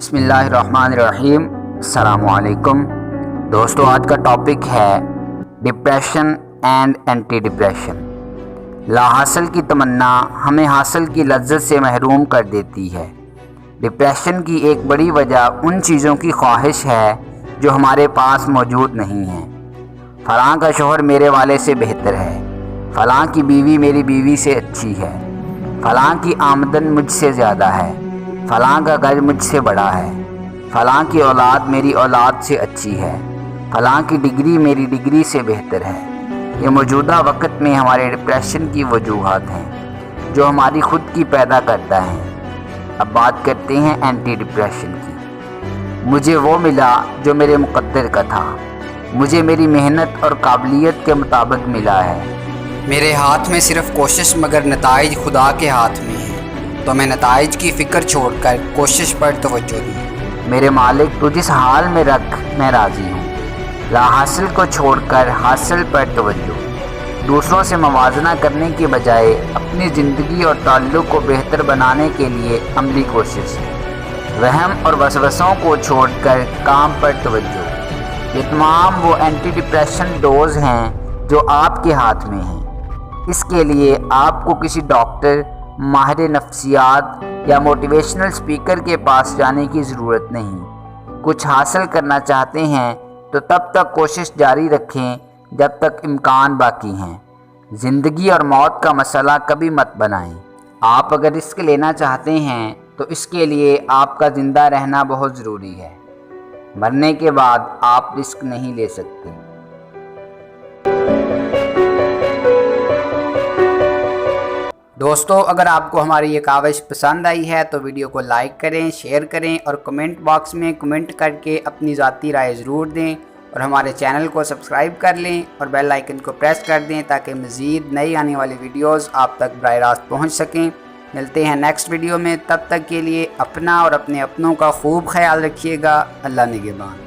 بسم اللہ الرحمن الرحیم۔ السلام علیکم دوستو، آج کا ٹاپک ہے ڈپریشن اینڈ اینٹی ڈپریشن۔ لا حاصل کی تمنا ہمیں حاصل کی لذت سے محروم کر دیتی ہے۔ ڈپریشن کی ایک بڑی وجہ ان چیزوں کی خواہش ہے جو ہمارے پاس موجود نہیں ہیں۔ فلاں کا شوہر میرے والے سے بہتر ہے، فلاں کی بیوی میری بیوی سے اچھی ہے، فلاں کی آمدن مجھ سے زیادہ ہے، فلاں کا گھر مجھ سے بڑا ہے، فلاں کی اولاد میری اولاد سے اچھی ہے، فلاں کی ڈگری میری ڈگری سے بہتر ہے۔ یہ موجودہ وقت میں ہمارے ڈپریشن کی وجوہات ہیں جو ہماری خود کی پیدا کرتا ہے۔ اب بات کرتے ہیں اینٹی ڈپریشن کی۔ مجھے وہ ملا جو میرے مقدر کا تھا، مجھے میری محنت اور قابلیت کے مطابق ملا ہے۔ میرے ہاتھ میں صرف کوشش مگر نتائج خدا کے ہاتھ میں ہیں، تو میں نتائج کی فکر چھوڑ کر کوشش پر توجہ دوں۔ میرے مالک تو جس حال میں رکھ میں راضی ہوں، لا حاصل کو چھوڑ کر حاصل پر توجہ۔ دوسروں سے موازنہ کرنے کے بجائے اپنی زندگی اور تعلق کو بہتر بنانے کے لیے عملی کوشش۔ وہم اور وسوسوں کو چھوڑ کر کام پر توجہ۔ یہ تمام وہ اینٹی ڈپریشن ڈوز ہیں جو آپ کے ہاتھ میں ہیں۔ اس کے لیے آپ کو کسی ڈاکٹر، ماہر نفسیات یا موٹیویشنل اسپیکر کے پاس جانے کی ضرورت نہیں۔ کچھ حاصل کرنا چاہتے ہیں تو تب تک کوشش جاری رکھیں جب تک امکان باقی ہیں۔ زندگی اور موت کا مسئلہ کبھی مت بنائیں۔ آپ اگر رسک لینا چاہتے ہیں تو اس کے لیے آپ کا زندہ رہنا بہت ضروری ہے۔ مرنے کے بعد آپ رسک نہیں لے سکتے۔ دوستو، اگر آپ کو ہماری یہ کاوش پسند آئی ہے تو ویڈیو کو لائک کریں، شیئر کریں اور کمنٹ باکس میں کمنٹ کر کے اپنی ذاتی رائے ضرور دیں، اور ہمارے چینل کو سبسکرائب کر لیں اور بیل آئیکن کو پریس کر دیں تاکہ مزید نئی آنے والی ویڈیوز آپ تک براہ راست پہنچ سکیں۔ ملتے ہیں نیکسٹ ویڈیو میں، تب تک کے لیے اپنا اور اپنے اپنوں کا خوب خیال رکھیے گا۔ اللہ نگہبان۔